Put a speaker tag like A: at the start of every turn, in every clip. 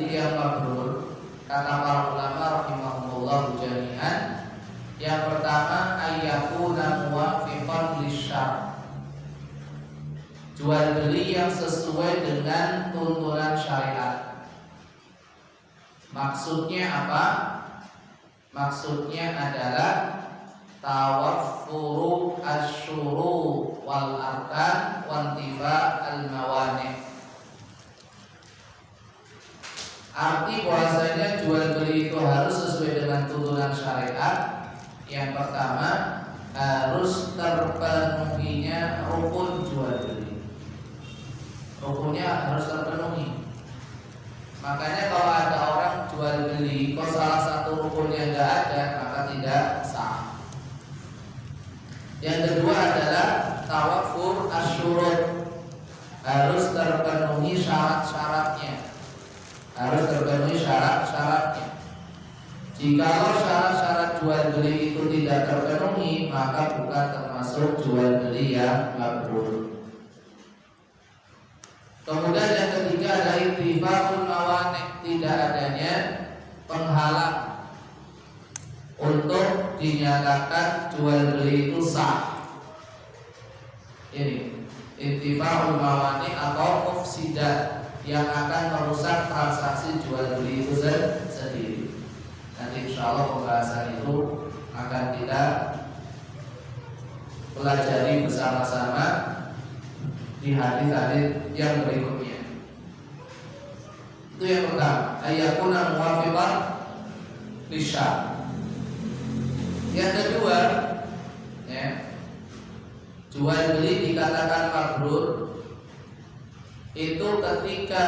A: hadis yang mabrur, kata para ulama rahimahumullah jami'an, yang pertama ayyakuna muwafiqan lisyar', jual beli yang sesuai dengan tuntunan syariat. Maksudnya apa? Maksudnya adalah tawaffuru asyuru wal arkan wantifa al mawani'. Arti bahwasanya jual beli itu harus sesuai dengan tuntunan syariat. Yang pertama, harus terpenuhinya rukun jual beli. Rukunnya harus terpenuhi. Makanya kalau ada orang jual beli kok salah satu rukunnya enggak ada, maka tidak sah. Yang kedua adalah tawaffur asyurut, harus terpenuhi syarat-syaratnya. Harus terpenuhi syarat-syaratnya. Jikalau syarat-syarat jual beli itu tidak terpenuhi, maka bukan termasuk jual beli yang mabrur. Kemudian yang ketiga adalah ittifaqul mawani', tidak adanya penghalang untuk dinyatakan jual beli itu sah. Ini ittifaqul mawani' atau mufsidah, yang akan merusak transaksi jual beli itu sendiri. Nanti insya Allah pembahasan itu akan kita pelajari bersama-sama di hadis-hadis yang berikutnya. Itu yang pertama, ayyakuna muwafiqan lisyar'. Yang kedua, ya, jual beli dikatakan mabrur itu ketika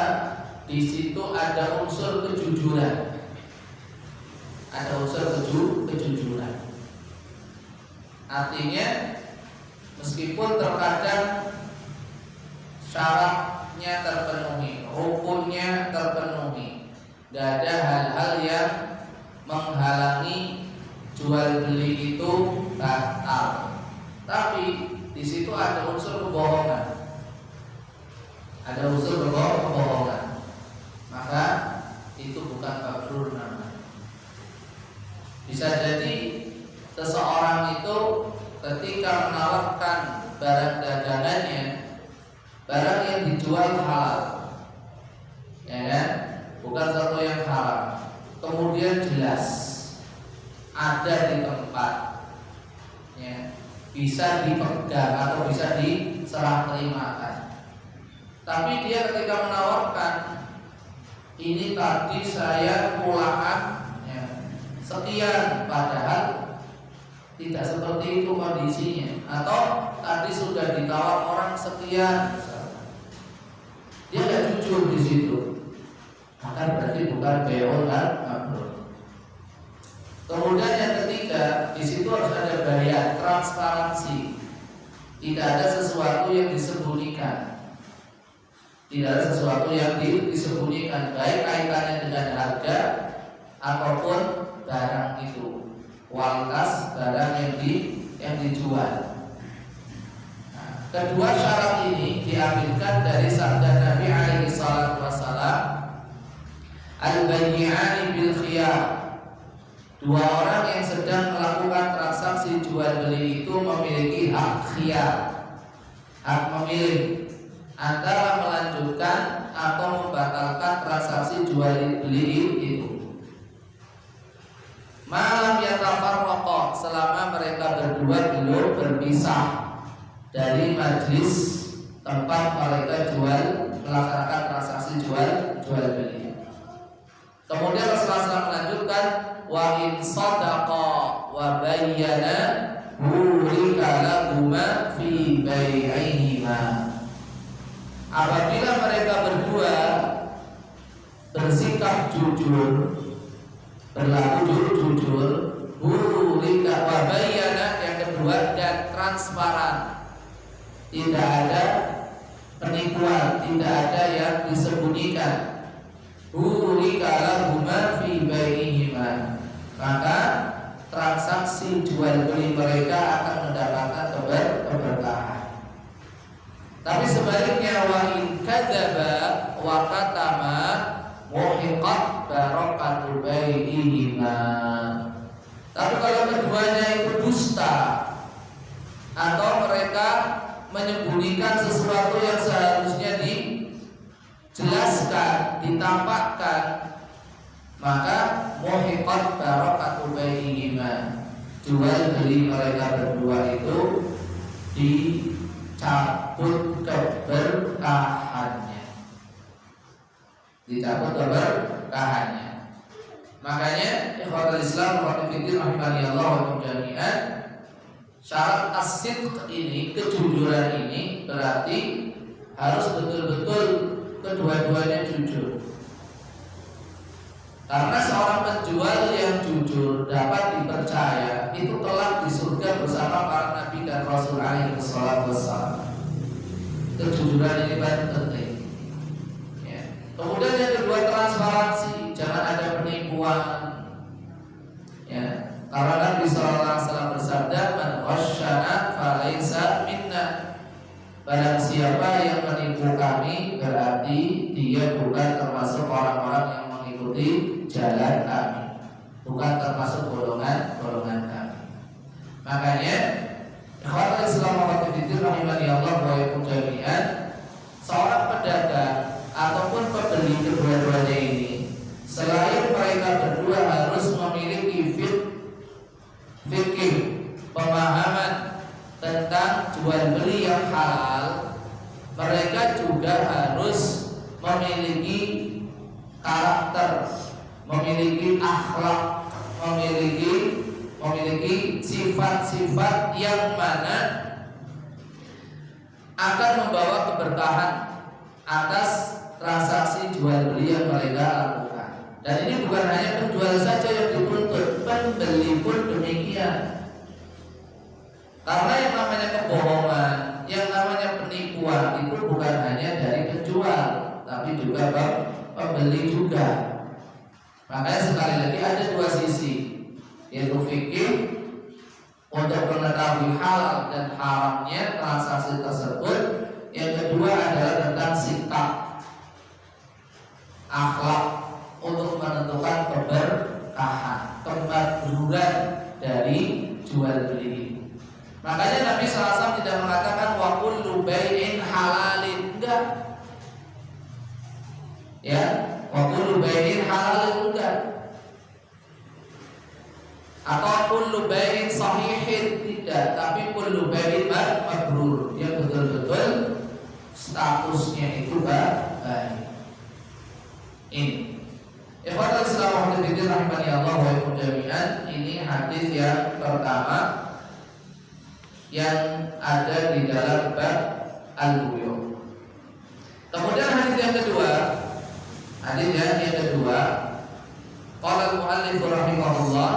A: di situ ada unsur kejujuran. Ada unsur kejujuran. Artinya meskipun terkadang syaratnya terpenuhi, rukunnya terpenuhi, tidak ada hal-hal yang menghalangi jual beli itu batal, tapi di situ ada unsur kebohongan. Ada unsur kebohongan, maka itu bukan mabrur namanya. Bisa jadi seseorang itu ketika menawarkan barang dagangannya, barang yang dijual halal, ya kan? Bukan sesuatu yang haram. Kemudian jelas ada di tempat, ya, bisa dipegang atau bisa diserah terimakan. Tapi dia ketika menawarkan, ini tadi saya pulaan, ya, sekian, padahal tidak seperti itu kondisinya. Atau tadi sudah ditawar orang sekian, dia nggak jujur di situ, maka berarti bukan bai'ul mabrur. Kemudian yang ketiga, di situ harus ada bayar, transparansi. Tidak ada sesuatu yang disembunyikan. Tidak ada sesuatu yang disembunyikan, baik kaitannya dengan harga ataupun barang itu, kualitas barang yang dijual. Nah, kedua syarat ini diambilkan dari sabda Nabi alaihi salatu wassalam, al-bayyi'ani bil khiyar. Dua orang yang sedang melakukan transaksi jual beli itu memiliki hak khiyar, hak memilih antara melanjutkan atau membatalkan transaksi jual beli itu. Malam yatafarraqa, selama mereka berdua belum berpisah dari majlis tempat mereka melaksanakan transaksi jual beli. Kemudian Rasulullah SAW melanjutkan, wa in sadaqa wa bayyana burika lahuma fi bai'ihima. Apabila mereka berdua bersikap jujur, berlaku jujur, burika wa bayyana, yang kedua, dan transparan, tidak ada penipuan, tidak ada yang disembunyikan, burika lahuma fi bai'ihima, maka transaksi jual beli mereka akan mendapatkan keberkahan. Tapi sebaliknya, wa in kadzaba wa katama muhim muhiqat barakatu baihima. Tapi kalau keduanya itu dusta atau mereka menyembunyikan sesuatu yang seharusnya dijelaskan, ditampakkan, maka muhiqat barakatu baihima, jual beli mereka berdua itu dicabut keberkahannya, dicabut keberkahannya. Makanya ikhwatul Islam wa fiddin rahimahullah wa jami'an, syarat as-sidq ini, kejujuran ini berarti harus betul-betul kedua-duanya jujur. Karena seorang penjual yang jujur dapat dipercaya itu kelak di surga bersama para nabi dan rasul alaihi wassalam. Kejujuran ini penting. Ya. Kemudian yang kedua, transparansi, jangan ada penipuan. Ya. Karena Nabi sallallahu alaihi wasallam bersabda, "Man ghasyana falaysa minna." Barang siapa yang menipu kami berarti dia bukan termasuk orang-orang yang mengikuti jalan kami, bukan termasuk golongan kami. Makanya ikhwatul Islam wa fiddin rahimahullah wa jami'an, seorang pedagang ataupun pembeli kedua-duanya ini, selain mereka berdua harus memiliki fikih, pemahaman tentang jual beli yang halal, mereka juga harus memiliki karakter, memiliki akhlak, memiliki sifat-sifat yang mana akan membawa keberkahan atas transaksi jual beli yang mereka lakukan. Dan ini bukan hanya penjual saja yang dituntut, pembeli pun demikian. Karena yang namanya kebohongan, yang namanya penipuan itu bukan hanya dari penjual, tapi juga pembeli juga. Makanya sekali lagi ada dua sisi, yaitu fikih untuk mengetahui halal dan haramnya transaksi tersebut. Yang kedua adalah tentang sikap, akhlak untuk menentukan keberkahan, kemakruhan dari jual beli. Makanya Nabi SAW tidak mengatakan wa kullu bai'in halalin, enggak. Ya, wa kullu bai'in halalin, enggak. Atau kullu bai'in sahihin, tidak, tapi kullu bai'in mabrur, yang betul-betul statusnya itu baik. Ini ikhwatul Islam wa fiddin rahimahullah wa jami'an, ini hadis yang pertama yang ada di dalam bab al-buyu'. Kemudian hadis yang kedua, qala al-muallif rahimahullah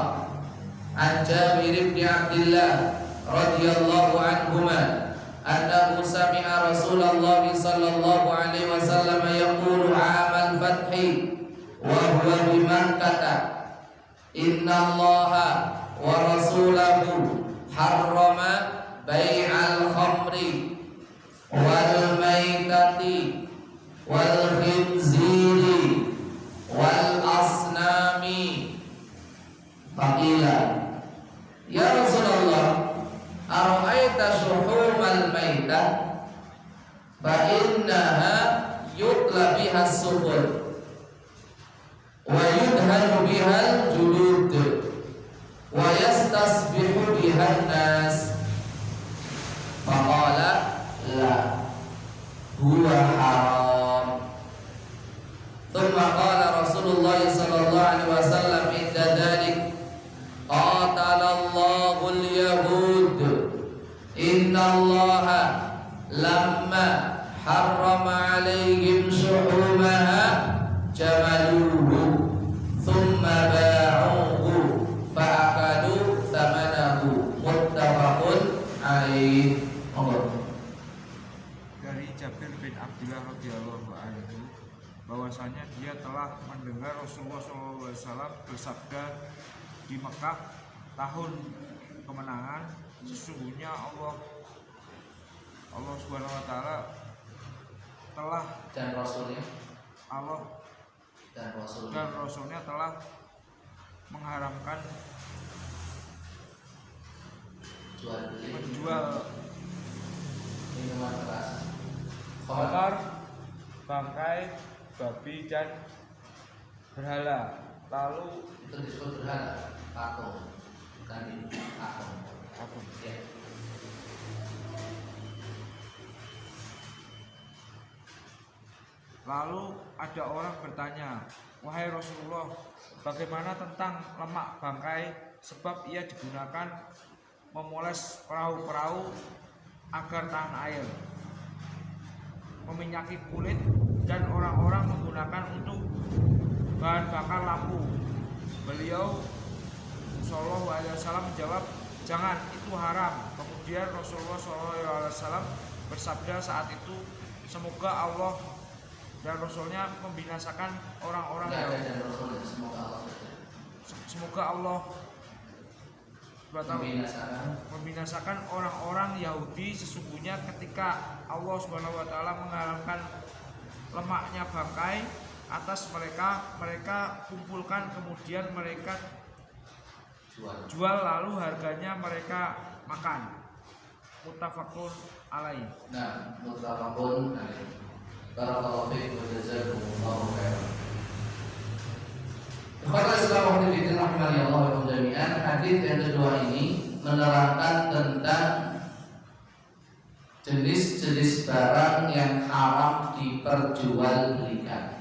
A: an Jabir bin Abdullah radhiyallahu anhuma annahu sami'a Rasulullah sallallahu alaihi wasallam yaqulu 'amal fathi wa huwa bi Makkah, innallaha wa rasulahu harrama bai'al khamri wal maitati wal khinziri wal asnami. Faqila ya Rasulullah, ara'aita shuhumal maitah fa innaha yutla biha as-sufur wa yudhanu biha al-julud wa yastasbihu biha an-nas. Faqala la huwa haram. Thumma qala Rasulullah sallallahu alaihi wasallam inda dhalik, qatalallahu al-yahud innallaha lamma harrama alaihim shuhumaha jamaluhu thumma ba'uhu fa'akadu thamanahu, muttafaqun alaih.
B: Dari Jabir bin Abdullah radhiyallahu anhu bahwasanya dia telah mendengar Rasulullah SAW bersabda di Mekah tahun kemenangan, sesungguhnya Allah Subhanahu wa taala telah,
A: dan Rasulnya,
B: Allah dan Rasulnya telah mengharamkan menjual
A: minuman keras,
B: kotor, bangkai babi dan berhala. Lalu
A: itu disebut berhala, patung, bukan ini, patung. Ya.
B: Lalu ada orang bertanya, wahai Rasulullah, bagaimana tentang lemak bangkai? Sebab ia digunakan memoles perahu-perahu agar tahan air, meminyaki kulit, dan orang-orang menggunakan untuk bahan bakar lampu. Beliau Shallallahu Alaihi Wasallam menjawab, jangan, itu haram. Kemudian Rasulullah Shallallahu Alaihi Wasallam bersabda saat itu, semoga Allah dan Rasulnya membinasakan orang-orang Yahudi. Semoga Allah membinasakan orang-orang Yahudi. Sesungguhnya ketika Allah Subhanahu wa taala mengharamkan lemaknya bangkai atas mereka kumpulkan, kemudian mereka jual, lalu harganya mereka makan. Muttafaqun alaih.
A: Nah, muttafaqun alaih. Barakallahu fiikum wa jazakumullahu khairan. Ikhwatul Islam wa rahmatullahi wa barakatuh jami'an. Hadis yang kedua ini menerangkan tentang jenis-jenis barang yang haram diperjualbelikan.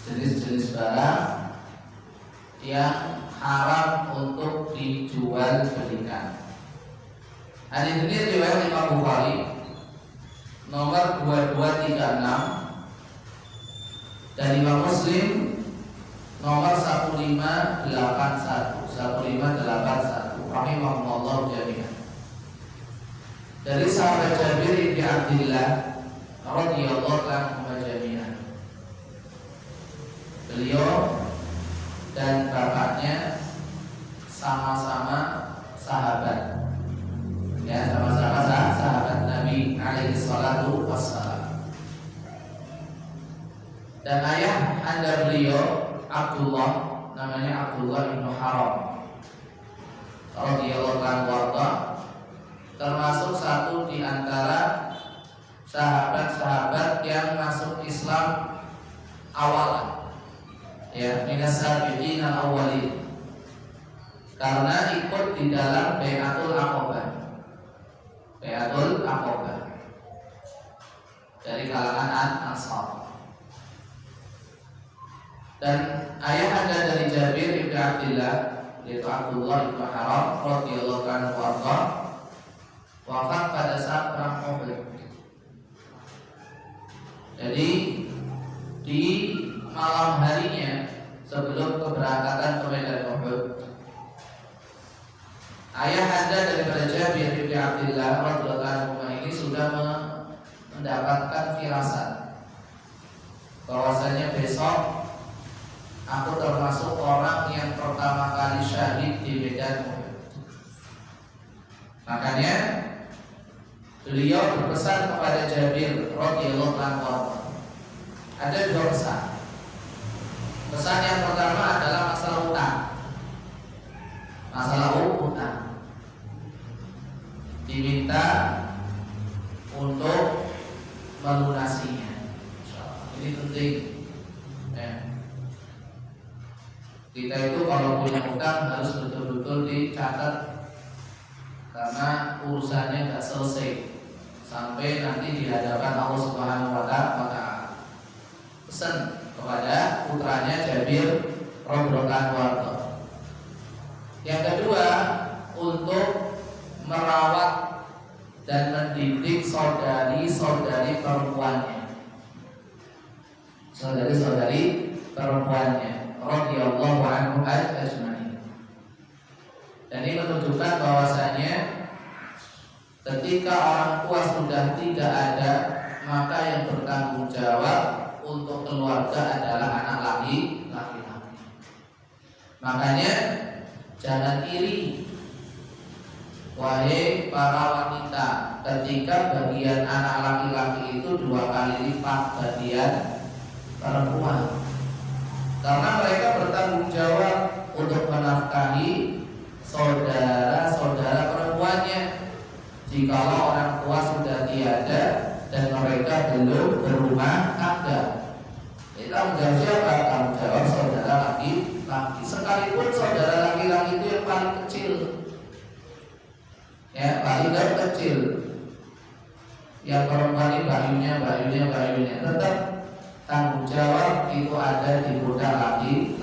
A: Jenis-jenis barang yang haram untuk dijualbelikan. Hadis ini riwayat Imam Bukhari nomor 2236 dan Imam Muslim nomor 1581 rahimahullah jami'an. Dari sahabat Jabir bin Abdullah radhiyallahu anhu jami'an. Beliau dan bapaknya sama-sama sahabat. Ya, sama-sama sahabat Nabi alaihi salatu wassalam. Dan ayah anda beliau Abdullah, namanya Abdullah bin Haram radhiyallahu anhu, termasuk satu di antara sahabat-sahabat yang masuk Islam awal, ya, minas sabiqin al-awwalin, karena ikut di dalam Bai'atul Aqabah. Bai'atul Aqabah dari kalangan Ansar. Dan ayah anda dari Jabir bin Abdullah, yaitu Abdullah bin Haram radhiyallahu anhu wafat pada saat perang Uhud. Jadi di malam harinya sebelum keberangkatan ke medan Uhud, ayah anda daripada Jabir bin Abdullah radhiyallahu anhu ini sudah mendapatkan firasat bahwasanya besok aku termasuk orang yang pertama kali syahid di medan Uhud. Makanya beliau berpesan kepada Jabir radhiyallahu anhu. Ada dua pesan. Pesan yang pertama adalah masalah utang. Masalah utang. Diminta untuk melunasinya. Ini penting. Kita itu kalau punya utang harus betul-betul dicatat, karena urusannya nggak selesai sampai nanti di hadapan Allah Subhanahu wa taala. Pesan kepada putranya Jabir radhiyallahu anhu. Yang kedua, untuk merawat dan mendidik saudari-saudari perempuannya. Saudari-saudari perempuannya radhiyallahu anhu ajma'in. Dan ini menunjukkan bahwasanya ketika orang tua sudah tidak ada, maka yang bertanggung jawab untuk keluarga adalah anak laki-laki. Makanya jangan iri, wahai para wanita, ketika bagian anak laki-laki itu 2 kali lipat bagian perempuan, karena mereka bertanggung jawab untuk menafkahi saudara-saudara perempuannya jikalau orang tua sudah tiada dan mereka belum berumah tangga. Ini tanggung jawab siapa? Tanggung jawab saudara laki-laki, sekalipun saudara laki-laki itu yang paling kecil, ya paling kecil. Yang perempuan ini bayunya, tetap tanggung jawab itu ada di pundak laki-laki.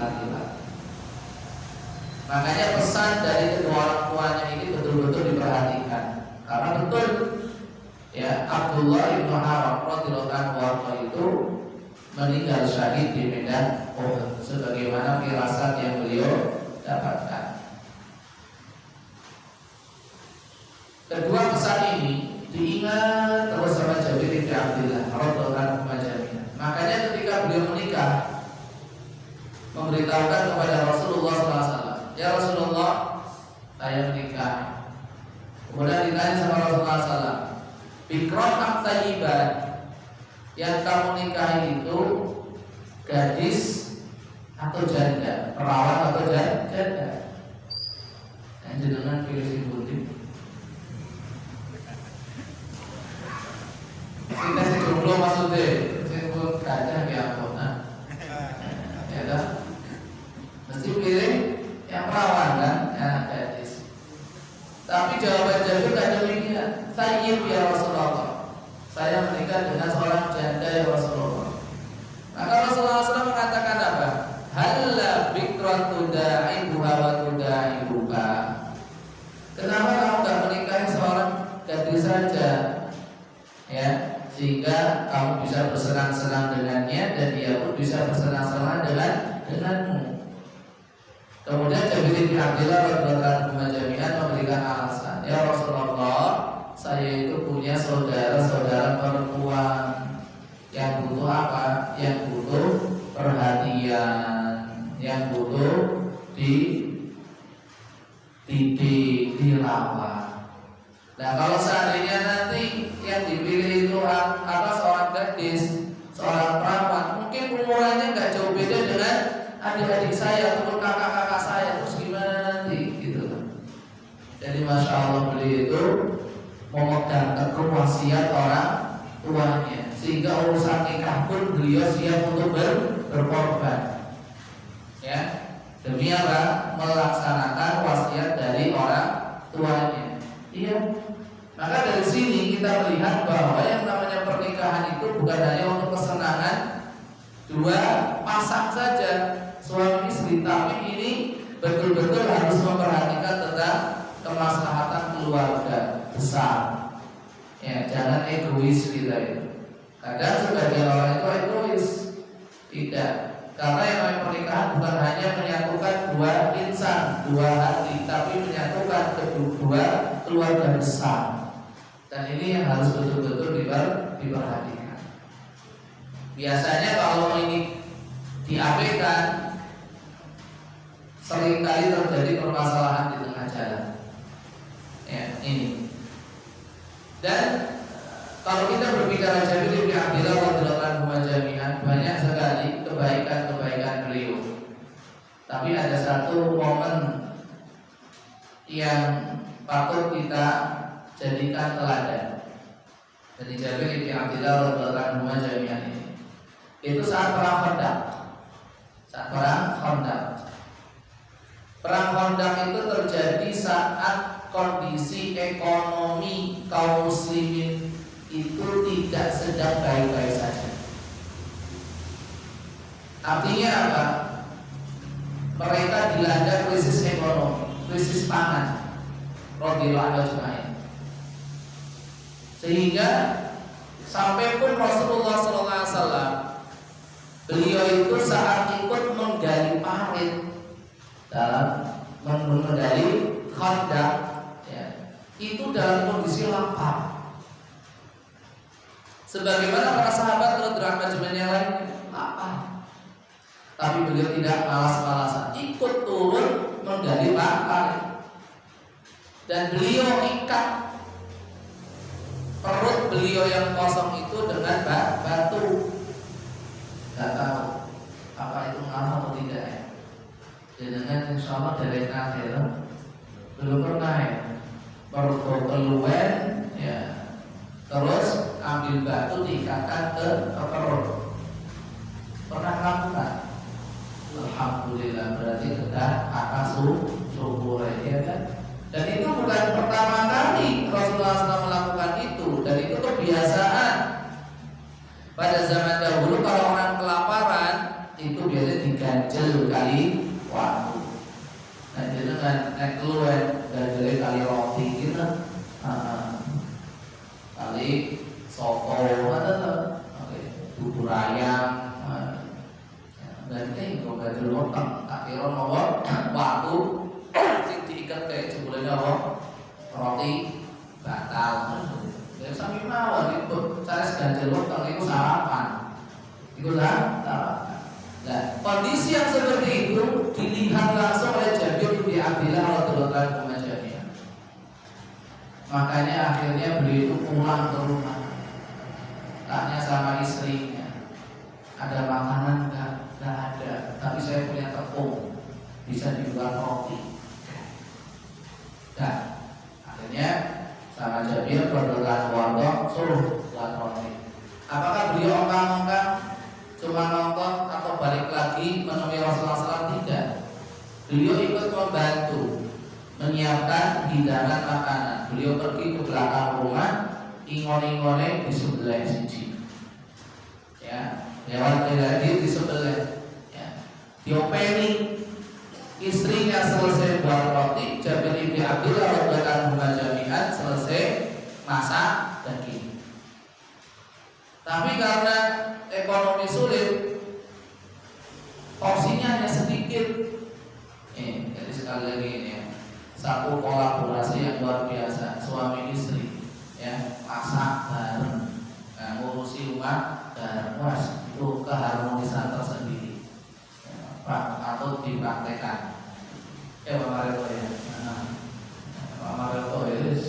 A: Makanya pesan dari kedua orang tuanya ini betul-betul diperhatikan, karena betul ya Abdullah bin Haram radhiyallahu anhu itu meninggal syahid di medan Uhud sebagaimana firasat yang beliau dapatkan. Kedua pesan ini diingat terus sama Jabir bin Abdullah radhiyallahu anhu jami'an. Makanya ketika beliau menikah memberitahukan kepada Rasulullah SAW, ya Rasulullah, saya menikah. Kemudian ditanya sama Rasulullah SAW, bikron am thayyiban, yang kamu nikahi itu gadis atau janda, perawan atau janda? Yang jenengan pilih si putih. Kita si jomblo maksudnya, saya pun gajah ya ampun, ya kan? Mesti pilih yang perawan kan, yang gadis. Tapi jawaban Jabir tidak demikian. Thayyib ya Rasulullah, saya menikah dengan seorang janda ya Rasulullah. Maka Rasulullah SAW mengatakan apa? Halla bikran tuda'ibuha wa tuda'ibuka. Kenapa kamu tidak menikahi seorang gadis saja, ya, sehingga kamu bisa bersenang-senang dengannya dan dia pun bisa bersenang-senang denganmu. Kemudian Jabir bin Abdullah radhiyallahu anhu jami'an memberikan alasan, ya Rasulullah, saya itu punya saudara-saudara perempuan yang butuh apa? Yang butuh perhatian, yang butuh dididik, dirawat. Nah, kalau seandainya nanti yang dipilih itu seorang gadis, seorang perawan, mungkin umurannya nggak jauh beda dengan adik-adik saya ataupun kakak-kakak saya, terus gimana nanti gitu. Jadi masya Allah beliau itu memegang teguh wasiat orang tuanya, sehingga urusan nikah pun beliau siap untuk berkorban, ya, demi apa? Melaksanakan wasiat dari orang tuanya. Iya. Maka dari sini kita melihat bahwa yang namanya pernikahan itu bukan hanya untuk kesenangan dua pasang saja, suami istri, tapi ini betul-betul harus memperhatikan tentang kemaslahatan keluarga besar. Ya, jangan egois kita itu. Kadang sebagian orang itu egois. Tidak. Karena yang namanya pernikahan bukan hanya menyatukan dua insan, dua hati, tapi menyatukan kedua keluarga besar. Dan ini yang harus betul-betul diperhatikan. Biasanya kalau ini diabaikan, seringkali terjadi permasalahan di tengah jalan. Ya, ini. Dan kalau kita berbicara Jabir bin Abdullah radhiyallahu anhu jami'an, banyak sekali kebaikan-kebaikan beliau. Tapi ada satu momen yang patut kita jadikan teladan. Jadi Jabir bin Abdullah radhiyallahu anhu jami'an ini, itu saat perang Khandaq. Perang Khandaq itu terjadi saat kondisi ekonomi kaum muslimin itu tidak sedang baik-baik saja. Artinya apa? Mereka dilanda krisis ekonomi, krisis pangan, radhiyallahu anhu. Sehingga sampai pun Rasulullah SAW, beliau itu saat ikut menggali parit dalam menggali Khandaq, ya, itu dalam kondisi lapar. Sebagaimana para sahabat radhiyallahu anhum yang lain lapar, tapi beliau tidak malas-malasan, ikut turun menggali parit. Dan beliau ikat perut beliau yang kosong itu dengan batu. Nggak tahu apa itu ngaruh atau tidak ya. Dengan insya Allah dari akhir belum pernah ya. Baru keluar ya. Terus ambil batu diikatkan ke perut. Pernah lakukan? Alhamdulillah, berarti kita akan subur ya kan. Dan itu bukan pertama kali Rasulullah SAW melakukan itu, dan itu kebiasaan. Pada zaman dahulu kalau orang kelaparan itu biasanya diganjel kali waktu. Nah jadi kan naik keluar ganjel kali roti gitu, kali soto ada tuh, bubur ayam. Dan ini kalau ganjel otak, tak kira nomor waktu sing diikat kayak sebulan apa roti batal. Ya sami mawon itu saya ganjel otak itu sarapan. Itu sarapan. Nah, kondisi yang seperti itu dilihat langsung oleh Jabir bin Abdillah radhiyallahu anhu. Makanya akhirnya beliau itu pulang ke rumah. Tanya sama istrinya, ada makanan enggak? Enggak ada. Tapi saya punya tepung, bisa dibuat roti. Nah, akhirnya sama Jabir berdoa warga suruh buat roti. Apakah beliau ongkang-ongkang cuma nonton atau balik lagi menemui Rasulullah SAW? Tidak. Beliau ikut membantu menyiapkan hidangan makanan. Beliau pergi ke belakang rumah, ingon-ingone di sebelah sisi. Ya, lewat di sebelah. Ya, diopeni. Istrinya selesai buat roti, Jabir bin Abdillah radhiyallahu anhu jami'an selesai masak daging. Tapi karena ekonomi sulit, porsinya hanya sedikit. Jadi sekali lagi ini ya, satu kolaborasi yang luar biasa suami istri, ya masak bareng, ngurusi rumah bareng, itu keharmonisan tersendiri. Pak atau dipraktekan. Pak Mario ya. Pak Mario itu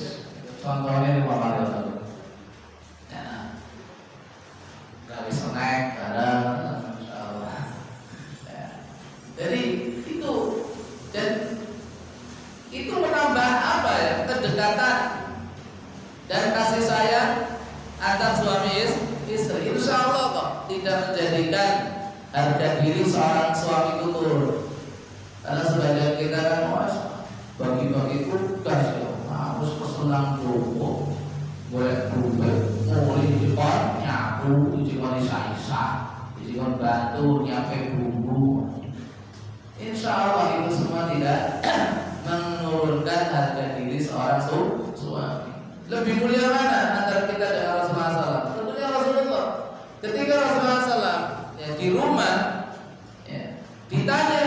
A: contohnya di Pak Mario. Dari snack bareng, insyaallah. Jadi itu dan itu menambah apa ya, kedekatan dan kasih sayang antar suami istri. Insyaallah kok tidak menjadikan harga diri seorang suami itu turun. Karena sebagian kita kan bagi-bagi tugas ya, harus pesenang Joko, boleh berubah, mulai dikon nyapu, dikon isa-isa, dikon bantu nyampe bumbu. Insya Allah itu semua tidak menurunkan harga diri seorang suami. Lebih mulia mana antara kita dengan Rasulullah SAW? Tentunya Rasulullah. Ketika Rasulullah SAW di rumah, ya, ditanya,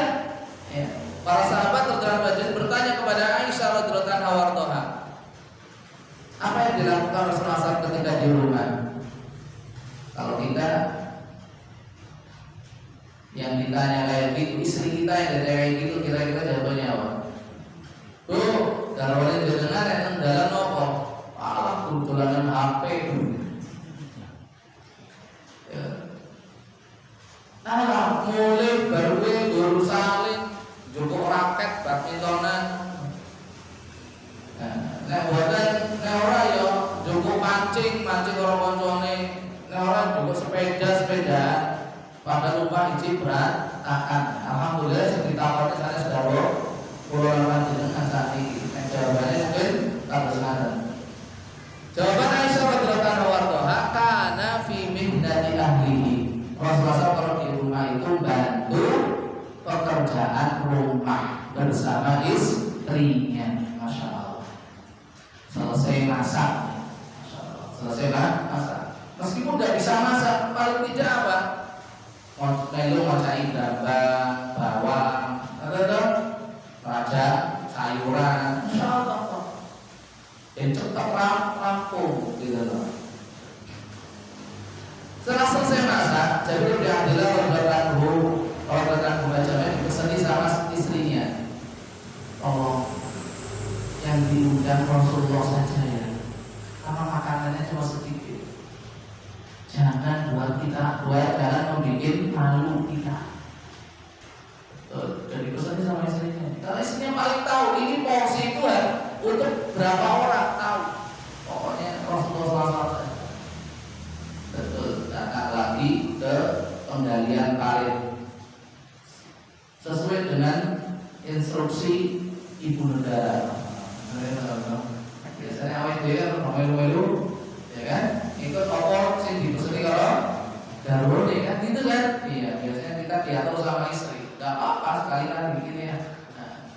A: ya, para sahabat radhiyallahu bertanya kepada Aisyah radhiyallahu anha, apa yang dilakukan Rasulullah SAW ketika di rumah? Kalau kita yang ditanya kayak gitu, istri kita yang ditanya kayak gitu, kira-kira jawabannya apa? Kalau boleh dengar yang dalam apa? Kebetulan HP. Nah, mulai baru guru saling cukup raket badmintonan. Nah, buatan ora ya cukup mancing orang koncone. Nah, orang cukup sepeda. Pada lupa isi berat akan. Alhamdulillah sekitar saya sudah pulau lawan dengan saat ini. Jawabannya mungkin tak benar. Jawaban Aisyah radhiyallahu anha, kana fi mihnati ahlihi. Rasulullah SAW kalau di rumah itu bantu pekerjaan rumah bersama istrinya. Masya Allah. Selesai masak, Masya Allah. Selesai masak. Meskipun tidak bisa masak, paling tidak apa? Melu macain gambang, bawang, ada raja, sayuran, Masya Allah. Dan cepat rampung gitu loh. Setelah selesai masak, Jabir bin Abdillah radhiyallahu anhu diperseni sama istrinya. Oh, yang diundang Rasulullah saja ya, karena makanannya cuma sedikit. Jangan buat jangan membuat Berapa orang tahu? Pokoknya Rasulullah SAW. Betul, datang lagi ke penggalian parit sesuai dengan instruksi ibu negara. Biasanya awet dia melu-melu, ya kan? Ikut toko sing dipeseni kalau darurat ya kan, gitu kan? Iya, biasanya kita diatur sama istri. Gak apa-apa sekali-kali bikin ya. Nah,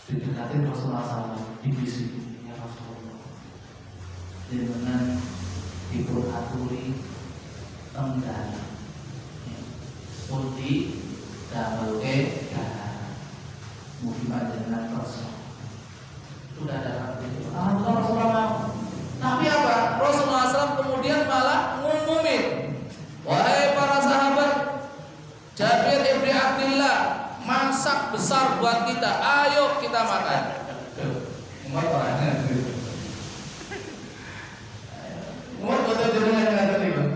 A: didekatin Rasulullah SAW, dibisikin ya Rasulullah. Dengan dipun aturi tenggang, putih damel ke mungkin panjenengan Rasul. Sudah ada itu. Rasulullah. Tapi apa? Rasulullah SAW kemudian malah ngumumin, wahai para sahabat, Jabir ibni Abdillah masak besar buat kita, ayo kita makan. Umar betul jenengan kata nih bang.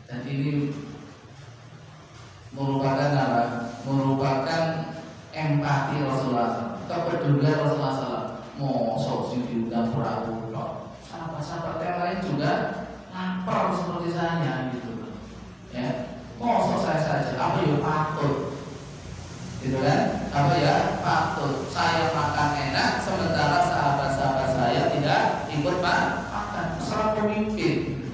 A: Dan ini merupakan apa? Merupakan empati Rasulullah, kepedulian Rasulullah SAW. Mosok sih diundang Prabu, sahabat-sahabat yang lain juga lapar seperti saya gitu, ya. Mosok saya saja, apa ya patut, gitu kan? Apa ya patut saya makan enak, sementara sahabat-sahabat saya tidak ikut makan. Seorang pemimpin,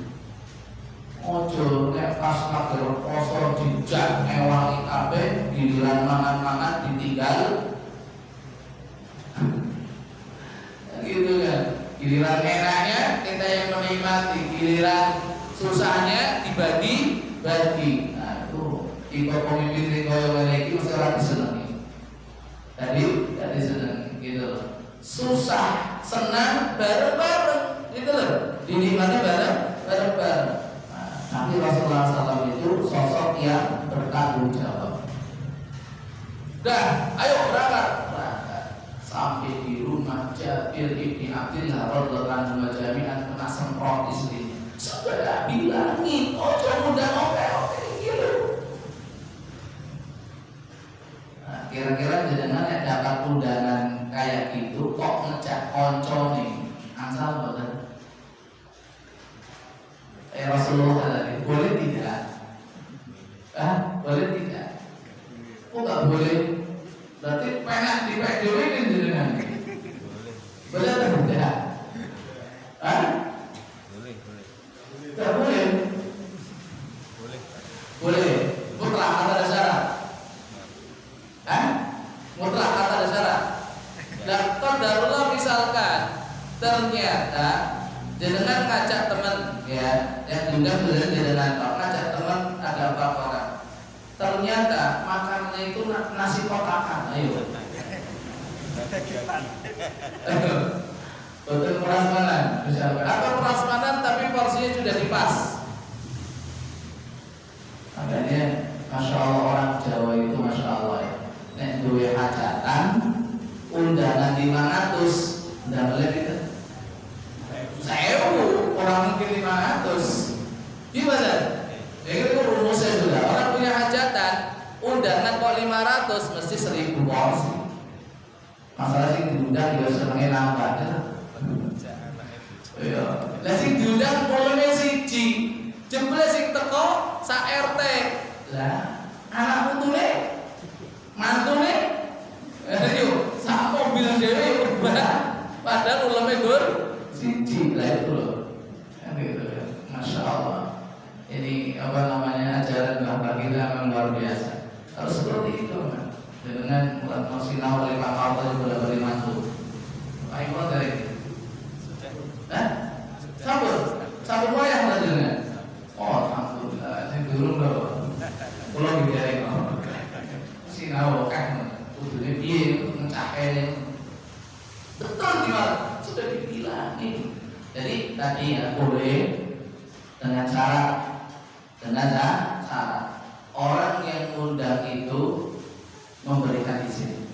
A: ojo nek pas kagel poso dijak ewangi kabeh, giliran mangan-mangan ditinggal. Gitu kan, giliran enaknya kita yang menikmati, giliran susahnya dibagi-bagi. Nah itu tipe pemimpin yang kaya memiliki mesti orang disenangi. Tadi senang gitu loh. Susah, senang bareng-bareng gitu loh. Dinikmati bareng-bareng. Nah, tapi Rasulullah SAW itu sosok yang bertanggung jawab. Dah, ayo berangkat. Sampai di rumah Jabir ibni Abdillah radhiyallahu anhu jami'an kena semprot istri. Sudah bilangin, ojo mudah oke gitu. Nah, kira-kira jenengan yang dapat undangan kayak gitu kok ngecek konco nih, angsal boten? Rasulullah tadi boleh tidak? Boleh tidak? Kok nggak boleh? Berarti penak di PDW ini jenengan. Boleh atau tidak?
C: Boleh.
A: Tidak boleh. Boleh. Mutlak kata ada syarat. Mutlak kata ada syarat. Dan qadarullah misalkan ternyata jenengan ngajak teman ya, yang diundang jenengan ngajak teman ada 4 orang. Ternyata makannya itu nasi kotakan, ayo. Betul prasmanan, misalkan. Atau prasmanan tapi porsinya sudah dipas. Makanya, masya Allah orang Jawa itu masya Allah ya. Nek duwe hajatan, undangan 500, udah boleh gitu. 1000, orang mungkin 500. Gimana? Ya itu rumusnya sudah. Orang punya hajatan, undangan kok 500 mesti 1000 porsi. Masalah sih diundang juga senengnya nambah ya. Iya. Lah sing diundang polone siji, jebule sing teko sak RT. Lah anak putune, mantune, ayo sak mobil dhewe padahal ulame gur siji. Lah itu loh. Kan gitu ya. Masya Allah. Ini apa namanya ajaran bapak kita memang luar biasa. Harus seperti itu kan. Dengan masinau oleh Pak Kauta juga beri mantu. Pak Iqbal dari sabun wayang tadi dengan. Oh alhamdulillah, saya turun loh. Pulau di daerah sinau kan, udah dia mencapai betul gimana? Sudah dibilangin. Jadi tadi ya boleh dengan syarat orang yang undang itu memberikan izin.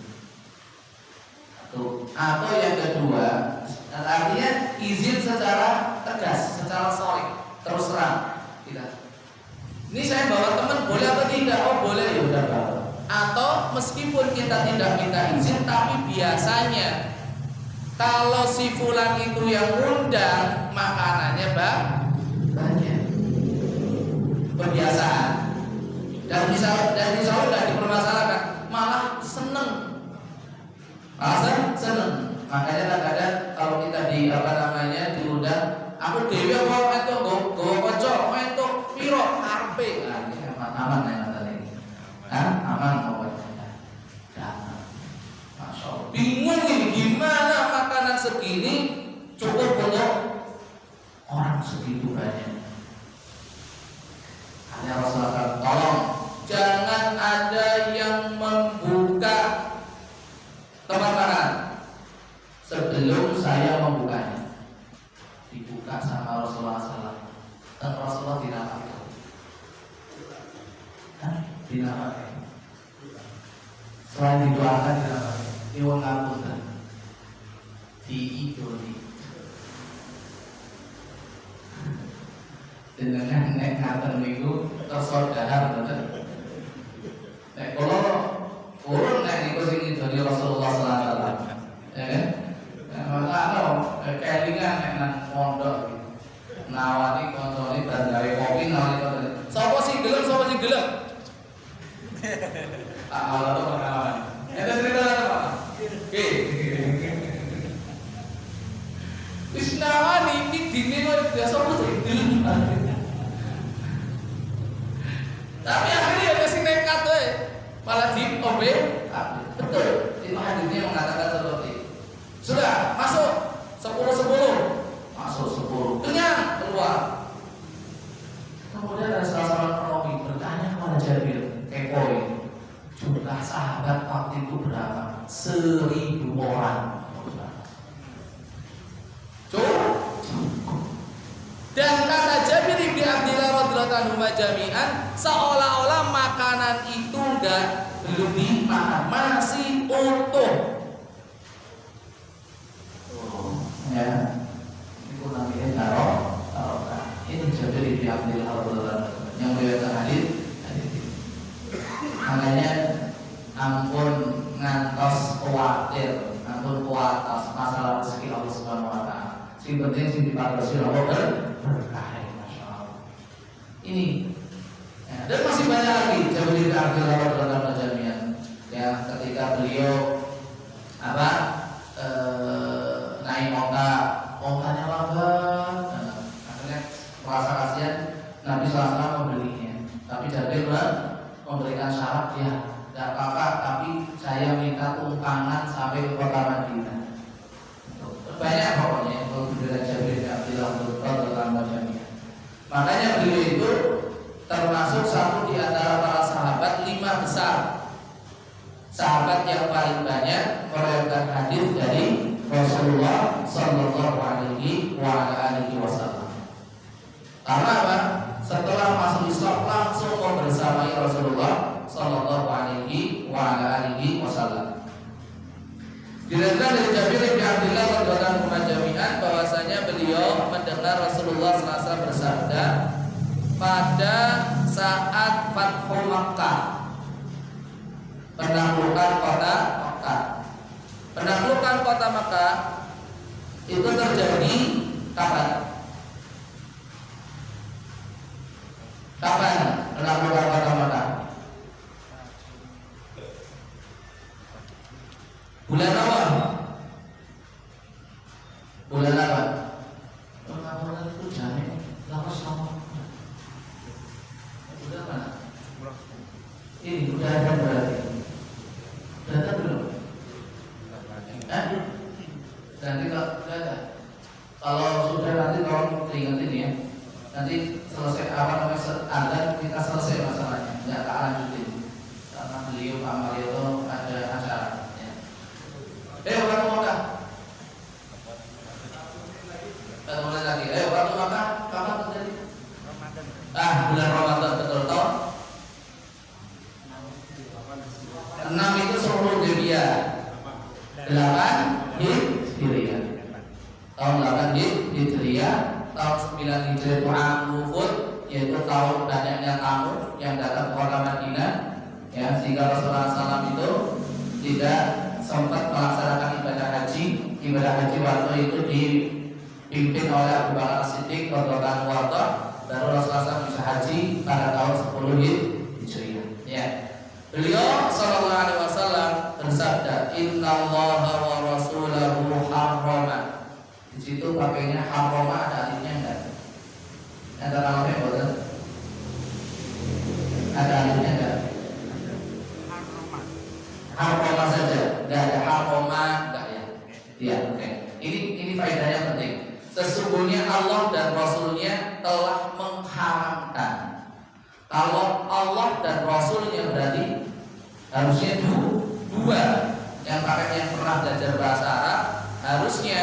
A: Atau yang kedua, artinya izin secara tegas, secara sorry, terus terang. Tidak. Ini saya bawa teman boleh atau tidak? Oh boleh, ya udah bawa. Atau meskipun kita tidak minta izin, tapi biasanya kalau si fulan itu yang undang, makanannya banyak. Kebiasaan. Dan insya Allah tidak dipermasalahkan, malah seneng. Seneng. Makanya kadang-kadang kalau kita diundang, aku dewi kok itu go kocok, itu piro karpe. Nah, ini aman ya tadi. Aman pokoknya. Masya Allah. Bingung ini gimana makanan segini cukup untuk orang segitu banyak. Hanya Rasulullah tolong jangan ada yang membuka tempat makan sebelum saya membukanya. Dibuka sama Rasulullah SAW. Dan Rasulullah dinamakan. Dinamakan. Selain didoakan dinamakan. Iwan ngapunten. Diidoli. Dengan nek ngaten niku tersodahar bener. Nek kula urun nek niku sing idoli Rasulullah sallallahu alaihi wasallam. Ya kan? Kelingan nek nang pondok nawani koncone bandare kopi nawani koncone. Sapa sing gelem, sapa sing gelem? Allah to perkawan. Eta cerita apa? Oke. Wis nawani iki dine kok biasa kok gelem. Tapi akhirnya ada si nekat malah diombe. Betul. Itu hadisnya mengatakan seperti itu. Sudah masuk 10 masuk 10 kenyang keluar. Kemudian ada salah seorang perawi bertanya kepada Jabir, kepoin jumlah sahabat waktu itu berapa? 1000 orang. Cukup. Dan kata Jabir bin Abdillah radhiyallahu anhu jami'an, seolah-olah makanan itu belum dimakan, masih utuh. Ya, itu namanya taruh. Ini Jabir bin Abdillah radhiyallahu anhu yang meriwayatkan hadis. Makanya ampun ngantos khawatir, ampun kuatas masalah rezeki Allah Subhanahu wa taala. Sing penting sing dipadosi Allah berkah, Masya Allah. Ini ya, dan masih banyak lagi Jabir bin Abdillah radhiyallahu anhu jami'an. Ya, ketika beliau naik ongkanya lambat, akhirnya merasa kasihan, Nabi SAW membelinya. Tapi Jabir memberikan syarat, ya tidak apa-apa, tapi saya minta tumpangan sampai ke kota Madinah. Banyak pokoknya untuk beliau Jabir bin Abdillah radhiyallahu anhu. Makanya beliau itu termasuk satu di antara para sahabat 5 besar. Sahabat yang paling banyak meriwayatkan hadis dari Rasulullah sallallahu alaihi wasallam. Karena apa? Setelah masuk Islam langsung membersamai Rasulullah sallallahu alaihi wasallam. Diriwayatkan dari Jabir bin Abdillah radhiyallahu anhu jami'an bahwasanya beliau mendengar Rasulullah sallallahu alaihi wasallam bersabda pada saat Fathu Makkah, penaklukan kota Makkah. Penaklukan kota Makkah itu terjadi kapan? Kapan penaklukan kota Makkah? Bulan apa? Bulan apa? Bulan itu jamin lawas sama. Bulan mana? Ini udah ada berarti. Data belum? Nanti kalau sudah nanti tolong diingetin ya. Nanti selesai ada kita selesai masalahnya, nggak tak lanjutin karena beliau Pak Mario ada acara. Waktu Makkah. Mulai lagi. Waktu Makkah kapan terjadi? Bulan Ramadan betul toh. 6 itu 10 Hijriah. 8 Hijriah. Tahun 8 Hijriah, tahun 9 Hijriah itu Am Wufud, yaitu tahun banyaknya tamu yang datang ke kota Madinah. Ya, sehingga ketika Rasulullah SAW itu tidak sempat melaksanakan ibadah haji. Ibadah haji waktu itu dipimpin oleh Abu Bakar As-Siddiq radhiyallahu anhu. Baru Rasulullah SAW bisa haji pada tahun 10 Hijriah. Ya. Beliau sallallahu alaihi wasallam bersabda, "Innallaha wa rasulahu harrama." Di situ pakainya harrama, ada alifnya enggak? Ada alifnya enggak? Ada alifnya enggak? Harrama saja, enggak ada harrama enggak ya? Iya, oke. Ini faedahnya penting. Sesungguhnya Allah dan Rasulnya telah mengharamkan. Kalau Allah dan Rasulnya berarti harusnya dua. Yang pernah belajar bahasa Arab, harusnya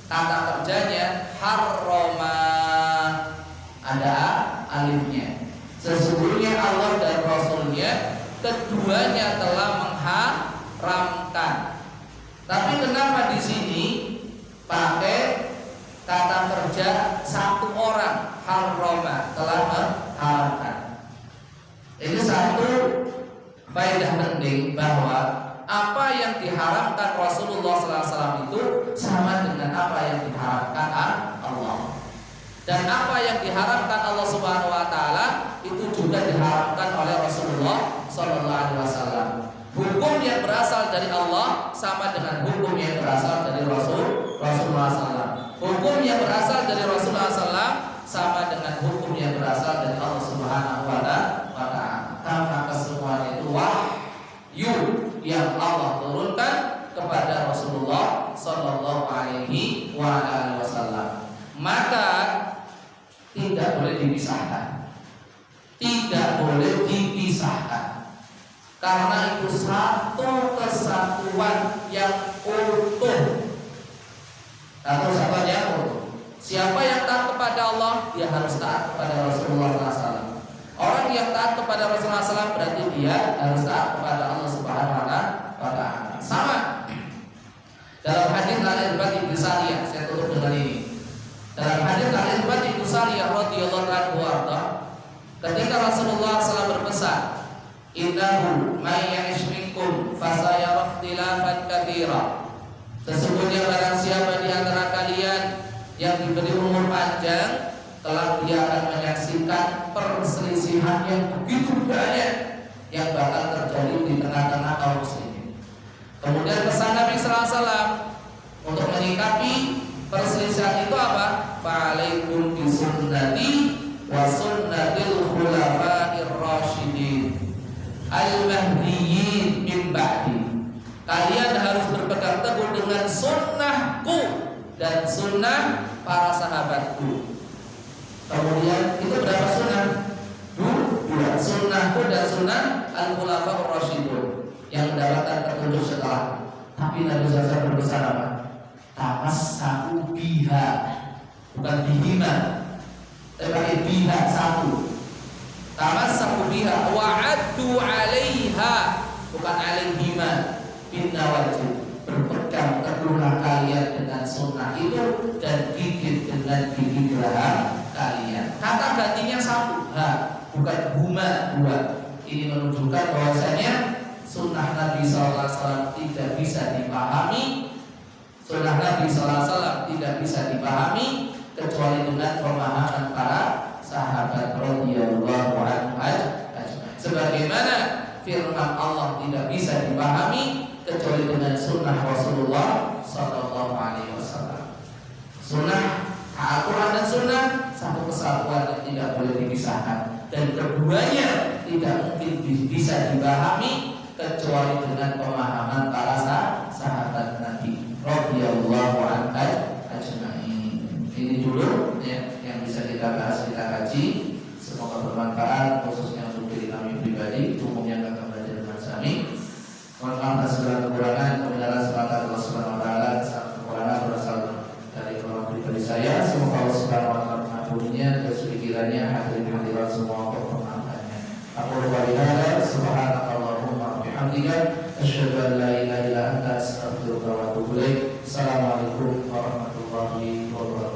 A: kata kerjanya harroma, ada alifnya. Sesungguhnya Allah dan Rasulnya keduanya telah mengharamkan. Tapi kenapa di sini pakai kata kerja satu orang, harroma, telah mengharamkan? Ini satu faedah penting bahwa apa yang diharamkan Rasulullah SAW itu sama dengan apa yang diharamkan Allah. Dan apa yang diharamkan Allah Subhanahu Wa Taala itu juga diharamkan oleh Rasulullah SAW. Hukum yang berasal dari Allah sama dengan hukum yang berasal dari Rasulullah SAW. Hukum yang berasal dari Rasulullah SAW sama dengan hukum yang berasal dari Allah Subhanahu Wa Taala. Karena kesemuanya itu wahyu yang Allah turunkan kepada Rasulullah Sallallahu Alaihi Wasallam. Maka tidak boleh dipisahkan. Tidak boleh dipisahkan. Karena itu satu kesatuan yang utuh. Satu kesatuan yang utuh. Siapa yang taat kepada Allah, dia harus taat kepada Rasulullah SAW. Orang yang taat kepada Rasulullah SAW berarti dia harus taat kepada Allah Subhanahu Wa Taala. Sama dalam hadis Al-Irbad bin Sariyah, saya tutup dengan ini. Dalam hadis Al-Irbad bin Sariyah radhiyallahu anhu, ketika Rasulullah SAW berpesan, "Innahu may ya'ish minkum fasayara ikhtilafan katsira." Sesungguhnya barang siapa di antara kalian yang diberi umur panjang, telah dia akan menyaksikan perselisihan yang begitu banyak yang bakal terjadi di tengah-tengah kaum muslimin. Kemudian pesan Nabi SAW untuk menyikapi perselisihan itu apa? Fa'alaikum bisunnati wa sunnatil khulafa'ir rasyidin al-mahdiyyin min ba'di. Kalian harus berpegang teguh dengan sunnahku dan sunnah para sahabatku. Kemudian itu berapa sunnah? Dua. Sunnahku dan sunnah al-khulafa'ur rasyidun yang mendapatkan petunjuk setelah. Tapi Nabi SAW berpesan apa? Tamassaku biha, bukan bihima, tapi pakai biha satu. Tamassaku biha wa'addu 'alaiha, bukan 'alaihima, bin nawajib. Berpegang teguhlah kalian dengan sunnah itu dan gigit dengan gigi geraham kalian. Kata gantinya satu, bukan huma, dua. Ini menunjukkan bahwasanya sunnah Nabi SAW tidak bisa dipahami. Sunnah Nabi SAW tidak bisa dipahami kecuali dengan pemahaman para sahabat radhiyallahu anhum ajma'in. Sebagaimana firman Allah tidak bisa dipahami kecuali dengan sunnah Rasulullah Sallallahu Alaihi Wasallam. Sunnah Al-Quran dan sunnah satu kesatuan yang tidak boleh dipisahkan, dan keduanya tidak mungkin bisa dipahami kecuali dengan pemahaman para sahabat Nabi radhiyallahu anhum ajma'in. Ini dulu ya, yang bisa kita bahas, kita kaji. Semoga bermanfaat khususnya untuk diri kami pribadi, umumnya kakak belajar dengan sami. Mohon maaf atas segala kekurangan, kebenaran semata Allah Subhanahu Wa Taala. Kekurangan berasal dari orang pribadi saya. Semoga Allah Subhanahu Wa Taala mengampuninya dan pikirannya, hadirin semua permasalahannya. Aku berwajib subhanakallahumma wa bihamdika asyhadu an la ilaha illa anta astaghfiruka wa atubu ilaik. Assalamualaikum warahmatullahi wabarakatuh.